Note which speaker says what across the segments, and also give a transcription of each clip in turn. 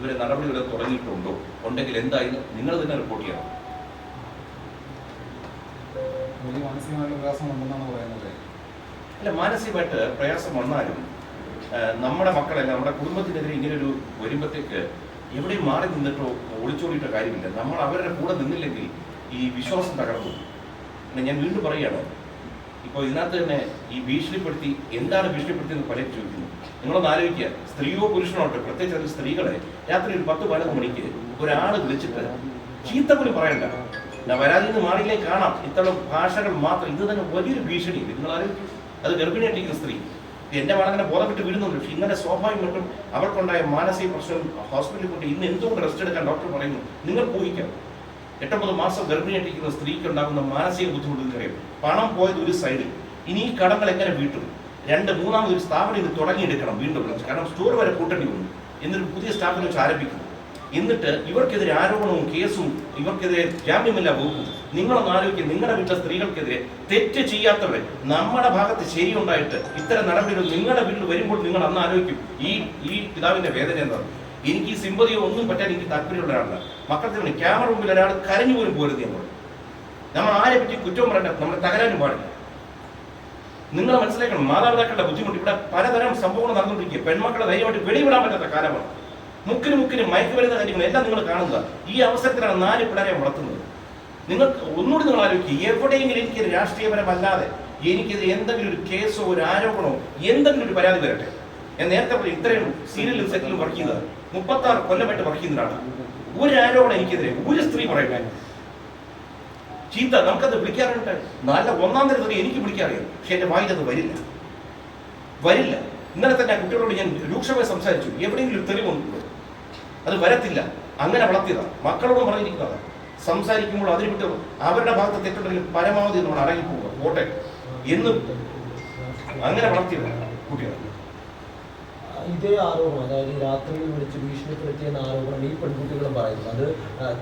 Speaker 1: ഇവരെ നടപടികൾ തുടങ്ങിയിട്ടുണ്ടോ? ഉണ്ടെങ്കിൽ എന്തായാലും നിങ്ങൾ തന്നെ റിപ്പോർട്ട് ചെയ്യണം. അല്ല, മാനസികമായിട്ട് പ്രയാസം വന്നാലും നമ്മുടെ മക്കളല്ല, നമ്മുടെ കുടുംബത്തിനെതിരെ ഇങ്ങനൊരു വരുമ്പോഴത്തേക്ക് എവിടെയും മാറി നിന്നിട്ടോ ഒളിച്ചോടിയിട്ടോ കാര്യമില്ല. നമ്മൾ അവരുടെ കൂടെ നിന്നില്ലെങ്കിൽ ഈ വിശ്വാസം തകർന്നു. പിന്നെ ഞാൻ വീണ്ടും പറയുകയാണ്, ഇപ്പോൾ ഇതിനകത്ത് തന്നെ ഈ ഭീഷണിപ്പെടുത്തി എന്താണ് ഭീഷണിപ്പെടുത്തിയെന്ന് പലരും ചോദിക്കുന്നു. നിങ്ങളൊന്ന് ആലോചിക്കുക, സ്ത്രീയോ പുരുഷനോ ഉണ്ട്, പ്രത്യേകിച്ച് അത് സ്ത്രീകളെ രാത്രി ഒരു 10-11 മണിക്ക് ഒരാൾ വിളിച്ചിട്ട് ചീത്ത പോലും പറയണ്ട, വരാതിൽ നിന്ന് മാറിയില്ലേ കാണാം, ഇത്തരം ഭാഷകൾ മാത്രം. ഇത് തന്നെ വലിയൊരു ഭീഷണി. നിങ്ങൾ ആലോചിക്കും, അത് ഗർഭിണിയായിട്ടിരിക്കുന്ന സ്ത്രീ എൻ്റെ മകളങ്ങനെ ബോധപ്പെട്ട് വീഴുന്നുണ്ട്. പക്ഷെ ഇങ്ങനെ സ്വാഭാവികമായിട്ടും അവർക്കുണ്ടായ മാനസിക പ്രശ്നം ഹോസ്പിറ്റലിൽ കൊണ്ട് ഇന്ന് എന്തുകൊണ്ട് റെസ്റ്റ് എടുക്കാൻ ഡോക്ടർ പറയുന്നു? നിങ്ങൾ ഊഹിക്കാം, 8-9 മാസം ഗർഭിണിയായിട്ടിരിക്കുന്ന സ്ത്രീക്ക് ഉണ്ടാകുന്ന മാനസിക ബുദ്ധിമുട്ട് നിങ്ങൾക്കറിയാം. പണം പോയത് ഒരു സൈഡിൽ, ഇനി ഈ കടങ്ങൾ എങ്ങനെ വീട്ടും? 2-3 ഒരു സ്ഥാപനം ഇത് തുടങ്ങിയെടുക്കണം വീണ്ടും. കാരണം സ്റ്റോർ വരെ കൂട്ടേണ്ടി വന്നു. എന്നിട്ട് പുതിയ സ്ഥാപനം വെച്ച് ആരംഭിക്കുന്നു. എന്നിട്ട് ഇവർക്കെതിരെ ആരോപണവും കേസും, ഇവർക്കെതിരെ ജാമ്യമില്ല വകുപ്പും. നിങ്ങളൊന്ന് ആലോചിക്കുക, നിങ്ങളുടെ വീട്ടിലെ സ്ത്രീകൾക്കെതിരെ തെറ്റ് ചെയ്യാത്തവരെ നമ്മുടെ ഭാഗത്ത് ശരിയുണ്ടായിട്ട് ഇത്തരം നടപടികൾ നിങ്ങളുടെ വീട്ടിൽ വരുമ്പോൾ നിങ്ങൾ അന്ന് ആലോചിക്കും ഈ പിതാവിന്റെ വേദന എന്താണ്. എനിക്ക് ഈ സിമ്പതിയോ ഒന്നും പറ്റാൻ എനിക്ക് താല്പര്യമുള്ള ഒരാളല്ല. മക്കളുടെ ക്യാമറ മുമ്പിൽ ഒരാൾ കരഞ്ഞു പോലും പോരുത്. നമ്മൾ ആരെ പറ്റി കുറ്റവും പറയണ്ട, നമ്മൾ തകരാനും പാടില്ല. നിങ്ങൾ മനസ്സിലാക്കണം, മാതാപിതാക്കളുടെ ബുദ്ധിമുട്ട്. ഇവിടെ പലതരം സംഭവങ്ങൾ നടന്നുകൊണ്ടിരിക്കുക. പെൺമക്കളെ ധൈര്യമായിട്ട് വെളിവിടാൻ പറ്റാത്ത കാലമാണ്. മുക്കിന് മയക്കുമരുന്ന കാര്യങ്ങൾ എല്ലാം നിങ്ങൾ കാണുക. ഈ അവസരത്തിലാണ് 4 പിള്ളേരെ വളർത്തുന്നത്. നിങ്ങൾ ഒന്നുകൂടി നിങ്ങൾ ആലോചിക്കുക, എവിടെയെങ്കിലും എനിക്കൊരു രാഷ്ട്രീയപരമല്ലാതെ എനിക്കെതിരെ എന്തെങ്കിലും ഒരു കേസോ ഒരു ആരോപണമോ എന്തെങ്കിലും ഒരു പരാതി വരട്ടെ. ഞാൻ നേരത്തെ പറഞ്ഞു, ഇത്രയും സീരിയലും സെറ്റിലും വർക്ക് ചെയ്തത് 36 കൊല്ലമായിട്ട് വർക്ക് ചെയ്യുന്നതാണ്. ഒരു ആരോപണം എനിക്കെതിരെ ഒരു സ്ത്രീ പറയട്ടെ ചീത്ത, നമുക്കത് വിളിക്കാറുണ്ട്. നല്ല 1-ാം തരത്തിൽ എനിക്ക് വിളിക്കാറിയാം, പക്ഷെ എൻ്റെ വായിലത് വരില്ല. ഇന്നലെ തന്നെ കുട്ടികളോട് ഞാൻ രൂക്ഷമായി സംസാരിച്ചു. എവിടെയെങ്കിലും ഒരു തെളിവുണ്ടോ? അത് വരത്തില്ല. അങ്ങനെ വളർത്തിയതാണ്. മക്കളോടും പറഞ്ഞിരിക്കുന്നത്, സംസാരിക്കുമ്പോൾ അതിന് വിട്ട് അവരുടെ ഭാഗത്ത് തെറ്റുണ്ടെങ്കിൽ പരമാവധി നമ്മൾ അടങ്ങി പോവുക, പോട്ടെ എന്ന് അങ്ങനെ വളർത്തിയതാണ് കുട്ടികൾ.
Speaker 2: ഇതേ ആരോപണം, അതായത് രാത്രിയിൽ വിളിച്ച് ഭീഷണിപ്പെടുത്തിയെന്ന ആരോപണം ഈ പെൺകുട്ടികളും പറയുന്നു. അത്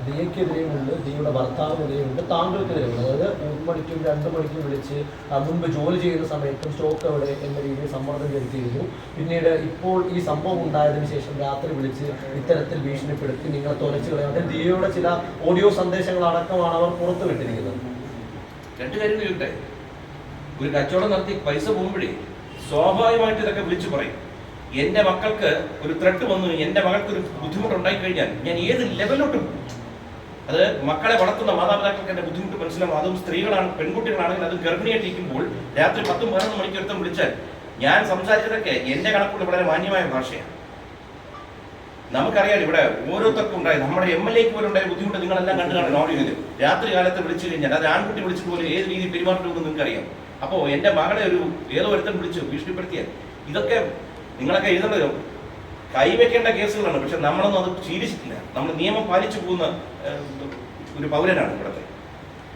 Speaker 2: ദിയക്കെതിരെയുണ്ട്, ദിയയുടെ ഭർത്താവിനെതിരെയുണ്ട്, താങ്കൾക്കെതിരെയുണ്ട്. അതായത് 1 മണിക്കും 2 മണിക്കും വിളിച്ച് മുൻപ് ജോലി ചെയ്യുന്ന സമയത്തും സ്റ്റോക്ക് എവിടെ എന്ന രീതിയിൽ സമ്മർദ്ദം ചെലുത്തിയിരുന്നു. പിന്നീട് ഇപ്പോൾ ഈ സംഭവം ഉണ്ടായതിനു ശേഷം രാത്രി വിളിച്ച് ഇത്തരത്തിൽ ഭീഷണിപ്പെടുത്തി നിങ്ങളെ തുലച്ചു കളയാൻ ദിയയുടെ ചില ഓഡിയോ സന്ദേശങ്ങളടക്കമാണ് അവർ പുറത്തു വിട്ടിരിക്കുന്നത്.
Speaker 1: 2 കാര്യം ചോദിക്കട്ടെ. ഒരു കച്ചവടം നടത്തി പൈസ പോകുമ്പോഴേ സ്വാഭാവികമായിട്ട് ഇതൊക്കെ വിളിച്ചു പറയും. എൻ്റെ മക്കൾക്ക് ഒരു ത്രെട്ട് വന്നു, എൻ്റെ മകൾക്ക് ഒരു ബുദ്ധിമുട്ടുണ്ടായി കഴിഞ്ഞാൽ ഞാൻ ഏത് ലെവലിലോട്ട് പോകും? അത് മക്കളെ വളർത്തുന്ന മാതാപിതാക്കൾക്ക് എൻ്റെ ബുദ്ധിമുട്ട് മനസ്സിലാവും. അതും സ്ത്രീകളാണ്, പെൺകുട്ടികളാണെങ്കിൽ അത് ഗർഭിണിയായിട്ടിരിക്കുമ്പോൾ രാത്രി 10-11 മണിക്ക് ഒരുത്തം വിളിച്ചാൽ ഞാൻ സംസാരിച്ചതൊക്കെ എൻ്റെ കണക്കുള്ള വളരെ മാന്യമായ ഭാഷയാണ്. നമുക്കറിയാം ഇവിടെ ഓരോരുത്തർക്കും ഉണ്ടായത്. നമ്മുടെ MLA ക്ക് പോലും ഉണ്ടായ ബുദ്ധിമുട്ട് നിങ്ങളെല്ലാം കണ്ടു കാണും. ഓഡിയോയിൽ രാത്രി കാലത്ത് വിളിച്ചു കഴിഞ്ഞാൽ അത് ആൺകുട്ടി വിളിച്ചിട്ട് പോലും ഏത് രീതിയിൽ പെരുമാറുമെന്ന് നിങ്ങൾക്കറിയാം. അപ്പോൾ എൻ്റെ മകളെ ഏതോ ഒരുത്തൻ വിളിച്ചു ഭീഷണിപ്പെടുത്തിയാൽ ഇതൊക്കെ നിങ്ങളൊക്കെ എഴുതേണ്ടത് കൈവയ്ക്കേണ്ട കേസുകളാണ്. പക്ഷെ നമ്മളൊന്നും അത് ശീലിച്ചിട്ടില്ല. നമ്മൾ നിയമം പാലിച്ചു പോകുന്ന ഒരു പൗരനാണ് ഇവിടുത്തെ.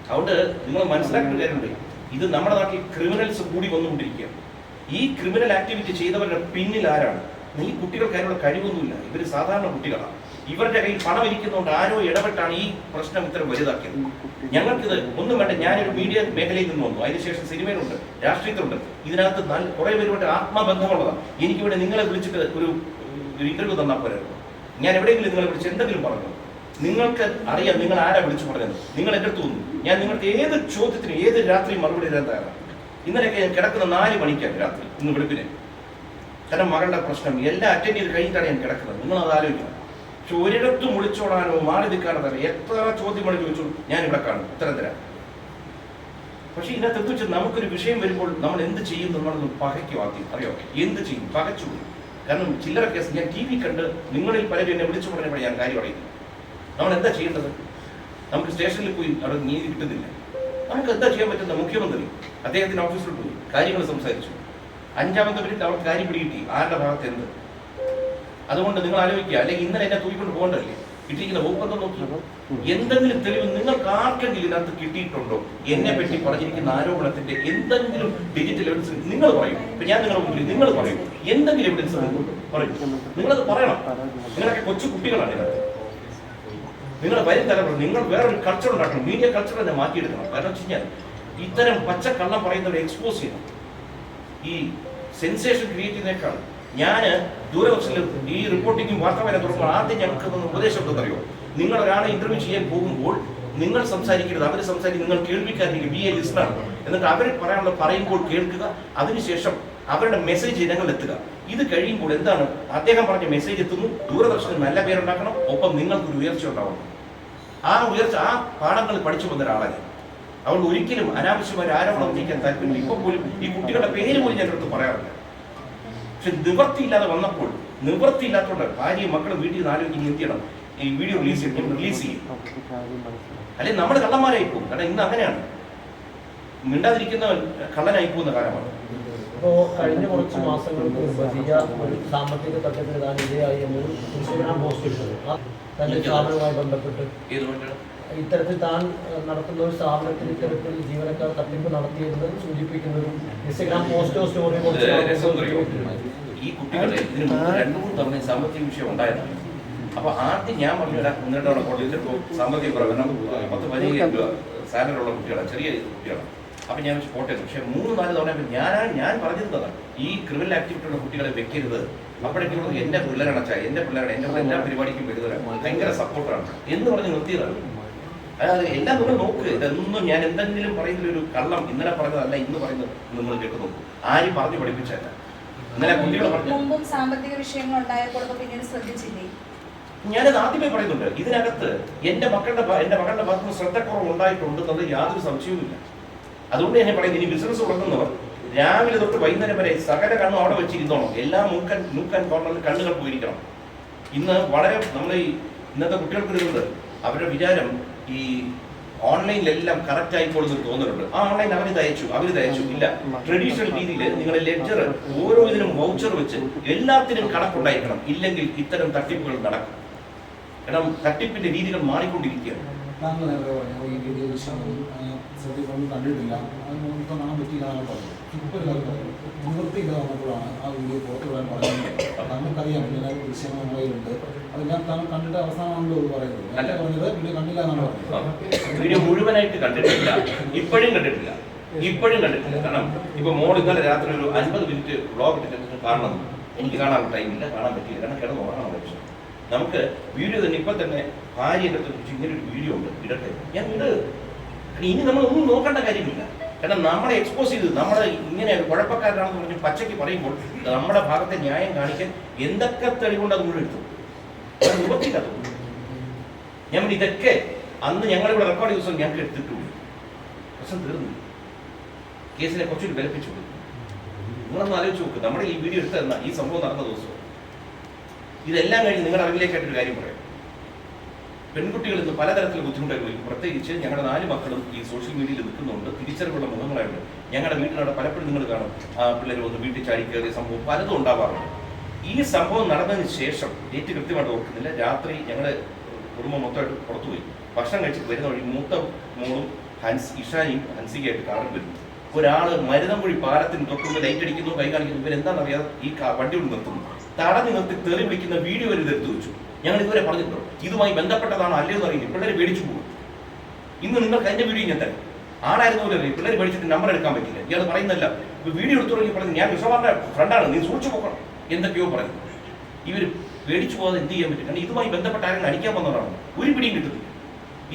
Speaker 1: അതുകൊണ്ട് നിങ്ങൾ മനസ്സിലാക്കേണ്ട കാര്യമുണ്ട്, ഇത് നമ്മുടെ നാട്ടിൽ ക്രിമിനൽസ് കൂടി വന്നുകൊണ്ടിരിക്കുകയാണ്. ഈ ക്രിമിനൽ ആക്ടിവിറ്റി ചെയ്തവരുടെ പിന്നിൽ ആരാണ്? ഈ കുട്ടികൾക്ക് അതിനുള്ള കഴിവൊന്നുമില്ല. ഇവർ സാധാരണ കുട്ടികളാണ്. ഇവരുടെ കയ്യിൽ പണം ഇരിക്കുന്നതുകൊണ്ട് ആരോ ഇടപെട്ടാണ് ഈ പ്രശ്നം ഇത്ര വലുതാക്കിയത്. ഞങ്ങൾക്കിത് ഒന്നും വേണ്ട. ഞാനൊരു മീഡിയ മേഖലയിൽ നിന്ന് വന്നു, അതിനുശേഷം സിനിമയിലുണ്ട്, രാഷ്ട്രീയത്തിലുണ്ട്. ഇതിനകത്ത് കുറെ പേരുമായിട്ട് ആത്മബന്ധമുള്ളതാണ്. എനിക്കിവിടെ നിങ്ങളെ വിളിച്ചിട്ട് ഒരു ഇന്റർവ്യൂ തന്നാൽ പോരായിരുന്നു. ഞാൻ എവിടെയെങ്കിലും നിങ്ങളെ വിളിച്ച് എന്തെങ്കിലും പറഞ്ഞു? നിങ്ങൾക്ക് അറിയാം നിങ്ങൾ ആരാ വിളിച്ചു പറഞ്ഞത്. നിങ്ങൾ എൻ്റെ അടുത്ത് വന്നു, ഞാൻ നിങ്ങൾക്ക് ഏത് ചോദ്യത്തിനും ഏത് രാത്രി മറുപടി തരാൻ തയ്യാറാണ്. ഇന്നലെയൊക്കെ ഞാൻ കിടക്കുന്ന 4 മണിക്കാണ് രാത്രി, ഇന്ന് വെളുപ്പിനെ. കാരണം മകളുടെ പ്രശ്നം എല്ലാം അറ്റൻഡ് ചെയ്ത് കഴിഞ്ഞിട്ടാണ് ഞാൻ കിടക്കുന്നത്. നിങ്ങളത് ആലോചിക്കണം. പക്ഷെ ഒരിടത്തും വിളിച്ചോടാനോ മാറി നിൽക്കാനോ തരാം. എത്ര ചോദ്യങ്ങൾ ചോദിച്ചു ഞാൻ ഇവിടെ കാണും, ഉത്തരം തരാം. പക്ഷെ ഇതിനകത്ത് എത്തിച്ച് നമുക്കൊരു വിഷയം വരുമ്പോൾ നമ്മൾ എന്ത് ചെയ്യും നമ്മളൊന്ന് പകയ്ക്കും. ആദ്യം അറിയോ എന്ത് ചെയ്യും? പകച്ചുപോയി. കാരണം ചില്ലറ കേസ് ഞാൻ TV കണ്ട് നിങ്ങളിൽ പലരും എന്നെ വിളിച്ചു പറഞ്ഞപ്പോൾ ഞാൻ കാര്യം അറിയുന്നു. നമ്മൾ എന്താ ചെയ്യേണ്ടത്? നമുക്ക് സ്റ്റേഷനിൽ പോയി അവിടെ നീതി കിട്ടുന്നില്ല. നമുക്ക് എന്താ ചെയ്യാൻ പറ്റുന്ന? മുഖ്യമന്ത്രി അദ്ദേഹത്തിന്റെ ഓഫീസിൽ പോയി കാര്യങ്ങൾ സംസാരിച്ചു. 5-ാമത്തെ മിനിറ്റ് അവർക്ക് കാര്യം പിടികിട്ടി ആരുടെ ഭാഗത്ത് എന്ത്. അതുകൊണ്ട് നിങ്ങൾ ആലോചിക്കുക. അല്ലെങ്കിൽ ഇന്നലെ എന്നെ തൂക്കിക്കൊണ്ട് പോകണ്ടല്ലേ? കിട്ടിയിരിക്കുന്ന വകുപ്പൊക്കെ നോക്കി എന്തെങ്കിലും തെളിവ് നിങ്ങൾക്ക് ആർക്കെങ്കിലും ഇതിനകത്ത് കിട്ടിയിട്ടുണ്ടോ? എന്നെ പറ്റി പറഞ്ഞിരിക്കുന്ന ആരോപണത്തിന്റെ എന്തെങ്കിലും ഡിജിറ്റൽ എവിഡൻസ് നിങ്ങൾ പറയും. ഇപ്പൊ ഞാൻ നിങ്ങളുടെ മുമ്പിൽ നിങ്ങൾ പറയും എന്തെങ്കിലും എവിഡൻസ് പറയും. നിങ്ങളത് പറയണം. നിങ്ങളൊക്കെ കൊച്ചു കുട്ടികളാണ് ഇതിനകത്ത്. നിങ്ങളുടെ വരും തലമുറ നിങ്ങൾ വേറൊരു കൾച്ചർ ഉണ്ടാക്കണം. മീഡിയ കൾച്ചർ തന്നെ മാറ്റിയെടുക്കണം. കാരണം വെച്ച് കഴിഞ്ഞാൽ ഇത്തരം പച്ചക്കള്ളം പറയുന്നവരെ എക്സ്പോസ് ചെയ്യണം. ഈ സെൻസേഷൻ ക്രിയേറ്റ് ചെയ്യുന്നേക്കാൾ ഞാൻ ദൂരദർശനിൽ ഈ റിപ്പോർട്ടിങ്ങും വാർത്താവായന തുടങ്ങുമ്പോൾ ആദ്യം ഞങ്ങൾക്ക് ഉപദേശം ഉണ്ടെന്നറിയോ, നിങ്ങൾ ഒരാളെ ഇന്റർവ്യൂ ചെയ്യാൻ പോകുമ്പോൾ നിങ്ങൾ സംസാരിക്കരുത്, അവർ സംസാരിക്കും, നിങ്ങൾ കേൾവിക്കാരില്ല, ബി എ ലിസണർ. എന്നിട്ട് അവർ പറയാനുള്ള പറയുമ്പോൾ കേൾക്കുക, അതിനുശേഷം അവരുടെ മെസ്സേജ് ജനങ്ങളിലെത്തുക. ഇത് കഴിയുമ്പോൾ എന്താണ് അദ്ദേഹം പറഞ്ഞ മെസ്സേജ് എത്തുന്നു, ദൂരദർശനം നല്ല പേരുണ്ടാക്കണം, ഒപ്പം നിങ്ങൾക്കൊരു ഉയർച്ച ഉണ്ടാവണം. ആ ഉയർച്ച ആ പാഠങ്ങൾ പഠിച്ചു വന്ന ഒരാളാണ്. അതുകൊണ്ട് ഒരിക്കലും അനാവശ്യമായ ആരോപണം ഉന്നയിക്കാൻ താല്പര്യമില്ല. ഇപ്പൊ പോലും ഈ കുട്ടികളുടെ പേര് പോലും ഞാൻ അടുത്ത് പറയാറില്ല. പക്ഷെ നിവൃത്തിയില്ലാതെ വന്നപ്പോൾ, നിവൃത്തിയില്ലാത്തതുകൊണ്ട് ഭാര്യയും മക്കളും വീട്ടിൽ നിന്ന് ആലോചിക്കും എന്ത് ചെയ്യണം, ഈ വീഡിയോ റിലീസ് ചെയ്യും. അല്ലെങ്കിൽ നമ്മൾ കള്ളന്മാരായി പോകും. കാരണം ഇന്ന് അങ്ങനെയാണ്, മിണ്ടാതിരിക്കുന്ന കള്ളനായി പോകുന്ന കാലമാണ്.
Speaker 2: ഇപ്പോൾ കഴിഞ്ഞ കുറച്ച് മാസങ്ങൾക്ക് മുമ്പ് ദിയ ഒരു സാമ്പത്തിക തട്ടിപ്പിൽ താൻ ഇരയായി എന്നൊരു ഇൻസ്റ്റഗ്രാം പോസ്റ്റ് ഇട്ടത് തന്റെ സ്ഥാപനവുമായി ബന്ധപ്പെട്ട് ഇത്തരത്തിൽ താൻ നടത്തുന്ന ഒരു സ്ഥാപനത്തിൽ ഇത്തരത്തിൽ ജീവനക്കാർ തട്ടിപ്പ് നടത്തിയെന്ന് സൂചിപ്പിക്കുന്ന ഒരു ഇൻസ്റ്റഗ്രാം പോസ്റ്റോ സ്റ്റോറിയോ
Speaker 1: ഈ കുട്ടികളെ ഇതിന് മുമ്പ് 2-3 തവണ സാമ്പത്തിക വിഷയം ഉണ്ടായതാണ്. അപ്പൊ ആദ്യം ഞാൻ പറഞ്ഞു തരാം, മുന്നേറ്റം ഇതിപ്പോ സാമ്പത്തിക പ്രകടനം 10-15 രൂപ സാലറി ഉള്ള കുട്ടികളാണ്, ചെറിയ കുട്ടികളാണ്. അപ്പൊ ഞാൻ കോട്ടയം, പക്ഷെ 3-4 തവണ ഞാൻ പറഞ്ഞിരുന്നതാണ് ഈ ക്രിമിനൽ ആക്ടിവിറ്റിയുള്ള കുട്ടികളെ വെക്കരുത്. അപ്പോഴേക്കും എന്റെ പിള്ളേരാണ് അച്ഛാ, എന്റെ പിള്ളേരാണ്, എന്റെ എല്ലാ പരിപാടിക്കും വരുന്നവരാണ്, ഭയങ്കര സപ്പോർട്ടാണ് എന്ന് പറഞ്ഞ് നിർത്തിയതാണ്. അതായത് എല്ലാം നിങ്ങൾ നോക്ക്, ഇതൊന്നും ഞാൻ എന്തെങ്കിലും പറയുന്നൊരു കള്ളം ഇന്നലെ പറഞ്ഞതല്ല ഇന്ന് പറയുന്നത് നിങ്ങൾ കേട്ട് നോക്കൂ. ആരും പറഞ്ഞു പഠിപ്പിച്ചല്ല. ഇന്നലെ കുട്ടികൾ പറഞ്ഞു
Speaker 3: സാമ്പത്തിക വിഷയങ്ങൾ ഉണ്ടായപ്പോൾ പിന്നീട് ശ്രദ്ധിച്ചില്ലേ?
Speaker 1: ഞാനത് ആദ്യമേ പറയുന്നുണ്ട്. ഇതിനകത്ത് എന്റെ മക്കളുടെ ഭാഗത്ത് നിന്ന് ശ്രദ്ധക്കുറവ് ഉണ്ടായിട്ടുണ്ട് എന്നുള്ളത് യാതൊരു സംശയവുമില്ല. അതുകൊണ്ട് ഞാൻ പറയുന്നത്, ഇനി ബിസിനസ് തുടങ്ങുന്നവർ രാവിലെ തൊട്ട് വൈകുന്നേരം വരെ സകല കണ്ണും അവിടെ വെച്ചിരുന്നോണം. എല്ലാ മൂക്കാൻ കോർണറിൽ കണ്ണുകൾ പോയിരിക്കണം. ഇന്ന് വളരെ നമ്മൾ ഇന്നത്തെ കുട്ടികൾക്കിരുന്നത് അവരുടെ വിചാരം ഈ ഓൺലൈനിലെല്ലാം കറക്റ്റ് ആയിക്കോളുന്ന തോന്നുന്നുണ്ട്. ആ ഓൺലൈൻ അവരിത് അയച്ചു ഇല്ല. ട്രഡീഷണൽ രീതിയിൽ നിങ്ങൾ ലെഡ്ജർ ഓരോ ഇതിനും വൗച്ചർ വെച്ച് എല്ലാത്തിനും കണക്കുണ്ടായിരിക്കണം. ഇല്ലെങ്കിൽ ഇത്തരം തട്ടിപ്പുകൾ നടക്കും. കാരണം തട്ടിപ്പിന്റെ രീതികൾ മാറിക്കൊണ്ടിരിക്കുകയാണ്.
Speaker 4: താങ്കൾ നേരത്തെ പറഞ്ഞു ഈ വീഡിയോ ശ്രദ്ധിക്കൊന്നും കണ്ടിട്ടില്ല, അതിനൊന്നും കാണാൻ പറ്റിയില്ല എന്നാണ് പറഞ്ഞത്. ഇപ്പോൾ ഒരു കാര്യം പറഞ്ഞു, നിവൃത്തിയില്ല വന്നപ്പോഴാണ് ആ വീഡിയോ പുറത്തു വിടാൻ പറയുന്നത്. താങ്കൾക്കറിയാം എല്ലാ ദൃശ്യങ്ങൾ നമ്മളതിലുണ്ട്, അതെല്ലാം താങ്കൾ കണ്ടിട്ട് അവസാനമാണല്ലോ ഇത് പറയുന്നത്. അല്ല പറഞ്ഞത് വീഡിയോ കണ്ടില്ല എന്നാണ് പറഞ്ഞത്.
Speaker 1: വീഡിയോ മുഴുവനായിട്ട് കണ്ടിട്ടില്ല, ഇപ്പോഴും കണ്ടിട്ടില്ല. കാരണം ഇപ്പൊ മോൾ ഇന്നലെ രാത്രി ഒരു 50 മിനിറ്റ് വ്ളോഗ് ഇട്ടിട്ട് കാണണം. എനിക്ക് കാണാൻ ടൈമില്ല, കാണാൻ പറ്റില്ല. കാരണം കിടന്ന് ഉറങ്ങാൻ പറ്റും. നമുക്ക് വീഡിയോ തന്നെ ഇപ്പൊ തന്നെ ഭാര്യയുടെ കുറിച്ച് ഇങ്ങനെ ഒരു വീഡിയോ ഉണ്ട്, ഇടട്ടെ, ഞാൻ ഇട്. ഇനി നമ്മൾ ഒന്നും നോക്കേണ്ട കാര്യമില്ല. കാരണം നമ്മളെ എക്സ്പോസ് ചെയ്ത് നമ്മളെ ഇങ്ങനെ കുഴപ്പക്കാരനാണെന്ന് പറഞ്ഞ് പച്ചയ്ക്ക് പറയുമ്പോൾ നമ്മുടെ ഭാഗത്തെ ന്യായം കാണിക്കാൻ എന്തൊക്കെ തെളിവുണ്ട് അത് മുഴുവൻ എടുത്തു. നിവർത്തിയില്ലാത്ത ഞാൻ ഇതൊക്കെ അന്ന് ഞങ്ങളിവിടെ റെക്കോർഡ് ദിവസം ഞങ്ങൾക്ക് എടുത്തിട്ടുള്ളൂ. പ്രശ്നം തീർന്നു, കേസിനെ കുറച്ചുകൂടി ബലപ്പിച്ചു. നിങ്ങളൊന്ന് ആലോചിച്ച് നോക്ക്, നമ്മുടെ ഈ വീഡിയോ എടുത്ത ഈ സംഭവം നടന്ന ദിവസം ഇതെല്ലാം കഴിഞ്ഞ് നിങ്ങളുടെ അറിവിലേക്കായിട്ടൊരു കാര്യം പറയാം. പെൺകുട്ടികൾ ഇന്ന് പലതരത്തിൽ ബുദ്ധിമുട്ടായി, പ്രത്യേകിച്ച് ഞങ്ങളുടെ 4 മക്കളും ഈ സോഷ്യൽ മീഡിയയിൽ നിൽക്കുന്നുണ്ട്. തിരിച്ചറിവുള്ള മുഖങ്ങളായിട്ട് ഞങ്ങളുടെ വീട്ടിലവിടെ പലപ്പോഴും നിങ്ങൾ കാണും പിള്ളേർ വന്ന് വീട്ടിൽ ചാടി കയറിയ സംഭവം പലതും ഉണ്ടാവാറുണ്ട്. ഈ സംഭവം നടന്നതിന് ശേഷം ഡേറ്റ് കൃത്യമായിട്ട് ഓർക്കുന്നില്ല, രാത്രി ഞങ്ങളുടെ കുടുംബം മൊത്തമായിട്ട് പുറത്തുപോയി ഭക്ഷണം കഴിച്ചിട്ട് വരുന്ന വഴി മൂത്ത മോളും ഇഷാനിയും ഹൻസികയായിട്ട് കാറിൽ വരുന്നു. ഒരാൾ മരുതൻകുഴി പാലത്തിന് തൊട്ടുമ്പോൾ ലൈറ്റ് അടിക്കുന്നു, കൈ കാണിക്കുന്നു. ഇവരെന്താണെന്നറിയാതെ ഈ വണ്ടി കൊണ്ട് നിർത്തുന്നു. തടഞ്ഞു നിർത്തി തെറി വിളിക്കുന്ന വീഡിയോ വരെ എടുത്തു വെച്ചു. ഞങ്ങൾ ഇതുവരെ പറഞ്ഞിട്ടുണ്ടോ ഇതുമായി ബന്ധപ്പെട്ടതാണോ അല്ലയോ എന്ന് അറിയില്ല. പിള്ളേർ പേടിച്ചു പോകും. ഇന്ന് നിങ്ങൾക്ക് അതിന്റെ വീഡിയോ ഞാൻ തരാം. ആളായിരുന്നു പോലെ അറിയാം. പിള്ളേർ പേടിച്ചിട്ട് നമ്പർ എടുക്കാൻ പറ്റില്ല. ഇയാൾ പറയുന്നല്ല, വീഡിയോ എടുത്തു തുടങ്ങി പറഞ്ഞു ഞാൻ വിശ്വമാരുടെ ഫ്രണ്ടാണ്, നീ സൂക്ഷിച്ചു പോക്കണം എന്തൊക്കെയോ പറയുന്നു. ഇവർ പേടിച്ചു പോകാതെ എന്ത് ചെയ്യാൻ പറ്റും? കാരണം ഇതുമായി ബന്ധപ്പെട്ട ആരെങ്കിലും അടിക്കാൻ വന്നതാണ്. ഒരു പിടിയും കിട്ടുന്നില്ല.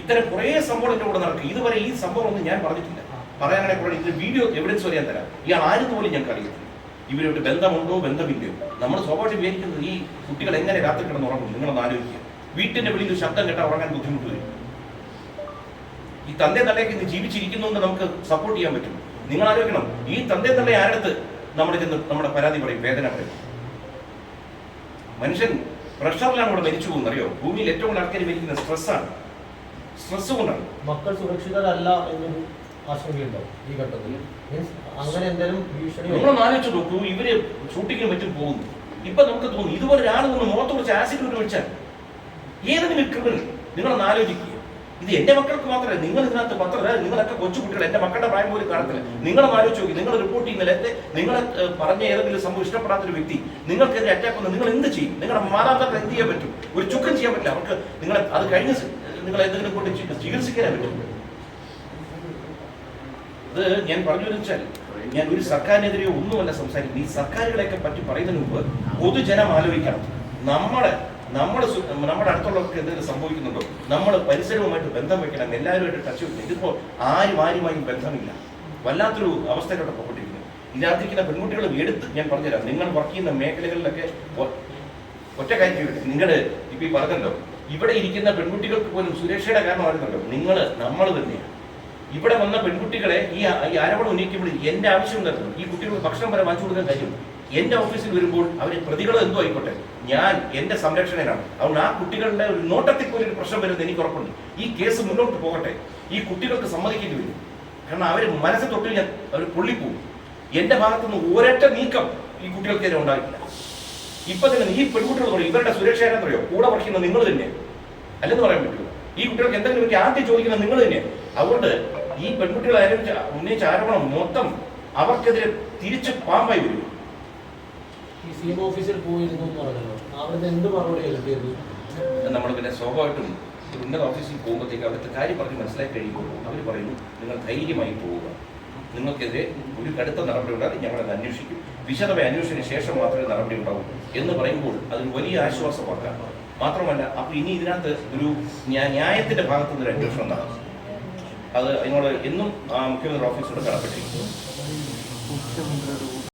Speaker 1: ഇത്തരം കുറേ സംഭവം എൻ്റെ കൂടെ നടക്കും. ഇതുവരെ ഈ സംഭവം ഒന്നും ഞാൻ പറഞ്ഞിട്ടില്ല. പറയാനാണെങ്കിൽ കൂടെ ഇതിന് വീഡിയോ എവിഡൻസ് വരെ ഞാൻ തരാം. ഇയാൾ ആരും പോലും ഞങ്ങൾക്ക് അറിയത്തില്ല. ഇവരോട്ട് ബന്ധമുണ്ടോ ബന്ധമില്ലയോ? നമ്മൾ സ്വാഭാവികം വിചാരിക്കുന്നത് ഈ കുട്ടികൾ എങ്ങനെ രാത്രി കിടന്ന് ഉറങ്ങും. നിങ്ങളൊന്ന് ആലോചിക്കുക. വീട്ടിന്റെ വെളിയിൽ ശബ്ദം കേട്ടാൽ ഉറങ്ങാൻ ബുദ്ധിമുട്ട് വരും. ഈ തന്തേ തള്ളയൊക്കെ ഇന്ന് ജീവിച്ചിരിക്കുന്നതുകൊണ്ട് നമുക്ക് സപ്പോർട്ട് ചെയ്യാൻ പറ്റും. നിങ്ങൾ ആലോചിക്കണം, ഈ തന്തേ തള്ളയെ ആരടുത്ത് നമ്മുടെ പരാതി പറയും, വേദന പറയും. മനുഷ്യൻ പ്രഷറിലാണ് ഇവിടെ മരിച്ചു പോകുന്നത്. അറിയോ, ഭൂമിയിൽ ഏറ്റവും കൂടുതൽ ആൾക്കാർ മരിക്കുന്ന സ്ട്രെസ്സാണ്. സ്ട്രെസ് കൊണ്ടാണ്.
Speaker 2: മക്കൾ സുരക്ഷിതരല്ല എന്നൊരു ആശങ്കയുണ്ടോ ഈ ഘട്ടത്തിൽ? മീൻസ് അങ്ങനെ എന്തെങ്കിലും ഭീഷണി?
Speaker 1: നമ്മളൊന്ന് ആലോചിച്ച് നോക്കൂ, ഇവര് ഷൂട്ടിങ്ങിന് മറ്റും പോകുന്നു. ഇപ്പൊ നമുക്ക് തോന്നുന്നു ഇതുപോലെ ഒരാൾ ഒന്ന് മുഖത്ത് കുറിച്ച് ആസിഡ് കൊണ്ട് ഒഴിച്ചാൽ ഏതെങ്കിലും ക്രിമിനൽ. നിങ്ങളൊന്ന് ആലോചിക്കുക. ഇത് എന്റെ മക്കൾക്ക് മാത്രമല്ല, നിങ്ങൾ ഇതിനകത്ത് നിങ്ങളൊക്കെ കൊച്ചു കുട്ടികൾ, എന്റെ മക്കളുടെ പ്രായം പോലും കാണത്തില്ല. നിങ്ങളൊന്ന് ആലോചിച്ച് നോക്കി. നിങ്ങൾ റിപ്പോർട്ട് ചെയ്യുന്നില്ല, നിങ്ങളെ പറഞ്ഞ ഏതെങ്കിലും സംഭവം ഇഷ്ടപ്പെടാത്തൊരു വ്യക്തി നിങ്ങൾക്കെതിരെ അറ്റാക്ക് വന്ന് നിങ്ങൾ എന്ത് ചെയ്യും? നിങ്ങളുടെ മാതാപിതാക്കൾ എന്ത് ചെയ്യാൻ പറ്റും? ഒരു ചുക്കം ചെയ്യാൻ പറ്റില്ല. അവർക്ക് നിങ്ങളെ അത് കഴിഞ്ഞ് നിങ്ങൾ എന്തെങ്കിലും കൊണ്ട് ചികിത്സിക്കാനേ പറ്റും. അത് ഞാൻ പറഞ്ഞു വെച്ചാൽ ഞാൻ ഒരു സർക്കാരിനെതിരെ ഒന്നുമല്ല സംസാരിക്കുന്നത്. ഈ സർക്കാരുകളെയൊക്കെ പറ്റി പറയുന്നതിന് മുമ്പ് പൊതുജനം ആലോചിക്കണം. നമ്മുടെ അടുത്തുള്ളവർക്ക് എന്തെങ്കിലും സംഭവിക്കുന്നുണ്ടോ, നമ്മൾ പരിസരവുമായിട്ട് ബന്ധം വെക്കണം, എല്ലാവരുമായിട്ട് ടച്ച് വെക്കണം. ഇതിപ്പോൾ ആരുമായും ബന്ധമില്ല, വല്ലാത്തൊരു അവസ്ഥയിലോട്ട് പോയിക്കൊണ്ടിരിക്കുന്നു. ഇതിനകത്തിരിക്കുന്ന പെൺകുട്ടികൾ എടുത്ത് ഞാൻ പറഞ്ഞുതരാം. നിങ്ങൾ വർക്ക് ചെയ്യുന്ന മേഖലകളിലൊക്കെ ഒറ്റ കാര്യം, നിങ്ങൾ ഇപ്പം ഈ പറഞ്ഞല്ലോ, ഇവിടെ ഇരിക്കുന്ന പെൺകുട്ടികൾക്ക് പോലും സുരക്ഷയുടെ കാരണം ആയിരുന്നല്ലോ നമ്മൾ തന്നെയാണ്. ഇവിടെ വന്ന പെൺകുട്ടികളെ ഈ ആരോപണം ഉന്നയിക്കുമ്പോൾ എൻ്റെ ആവശ്യം ഉണ്ടായിരുന്നു. ഈ കുട്ടികൾക്ക് ഭക്ഷണം വരെ വാങ്ങിച്ചു കൊടുക്കാൻ കാര്യം എൻ്റെ ഓഫീസിൽ വരുമ്പോൾ അവർ പ്രതികൾ എന്തോ ആയിക്കോട്ടെ, ഞാൻ എൻ്റെ സംരക്ഷണയിലാണ്. അതുകൊണ്ട് ആ കുട്ടികളുടെ ഒരു നോട്ടത്തിൽ പോലും ഒരു പ്രശ്നം വരുന്നത് എനിക്ക് ഉറപ്പുണ്ട്. ഈ കേസ് മുന്നോട്ട് പോകട്ടെ, ഈ കുട്ടികൾക്ക് സമ്മതിക്കേണ്ടി വരും. കാരണം അവർ മനസ്സിൽ തൊട്ട് ഞാൻ അവർ പൊള്ളിപ്പോവും. എൻ്റെ ഭാഗത്തുനിന്ന് ഒരൊറ്റ നീക്കം ഈ കുട്ടികൾക്കെതിരെ ഉണ്ടാകില്ല. ഇപ്പൊ തന്നെ ഈ പെൺകുട്ടികൾ പറയും ഇവരുടെ സുരക്ഷ എന്നറിയോ, കൂടെ വർക്കുന്ന നിങ്ങൾ തന്നെ അല്ലെന്ന് പറയാൻ പറ്റുമോ? ഈ കുട്ടികൾക്ക് എന്തെങ്കിലും പറ്റി ആദ്യം ചോദിക്കുന്നത് നിങ്ങൾ തന്നെ. അതുകൊണ്ട് ഈ പെൺകുട്ടികൾ ഉന്നയിച്ച ആരോപണം മൊത്തം അവർക്കെതിരെ തിരിച്ച് പാമ്പായി വരും.
Speaker 2: ഈ സിഎം ഓഫീസിൽ പോയിരുന്നു എന്ന് പറഞ്ഞല്ലോ, അവിടുന്ന് എന്ത് മറുപടി കിട്ടിയത്?
Speaker 1: നമ്മൾ പിന്നെ സ്വാഭാവികമായിട്ടും ഉന്നത ഓഫീസിൽ പോകുമ്പോഴത്തേക്ക് അവിടുത്തെ കാര്യം പറഞ്ഞ് മനസ്സിലാക്കി കഴിയുമ്പോൾ അവർ പറയുന്നു നിങ്ങൾ ധൈര്യമായി പോവുക, നിങ്ങൾക്കെതിരെ ഒരു കടുത്ത നടപടി ഉണ്ടാകും, ഞങ്ങളത് അന്വേഷിക്കും, വിശദമായ അന്വേഷണത്തിന് ശേഷം മാത്രമേ നടപടി ഉണ്ടാവൂ എന്ന് പറയുമ്പോൾ അതൊരു വലിയ ആശ്വാസമാക്കാം. മാത്രമല്ല അപ്പോൾ ഇനി ഇതിനകത്ത് ഒരു ന്യായത്തിന്റെ ഭാഗത്തു നിന്നൊരു അന്വേഷണം നടക്കും. അത് അതിനോട് എന്നും മുഖ്യമന്ത്രി ഓഫീസോട് കടപ്പെട്ടിരിക്കുന്നു.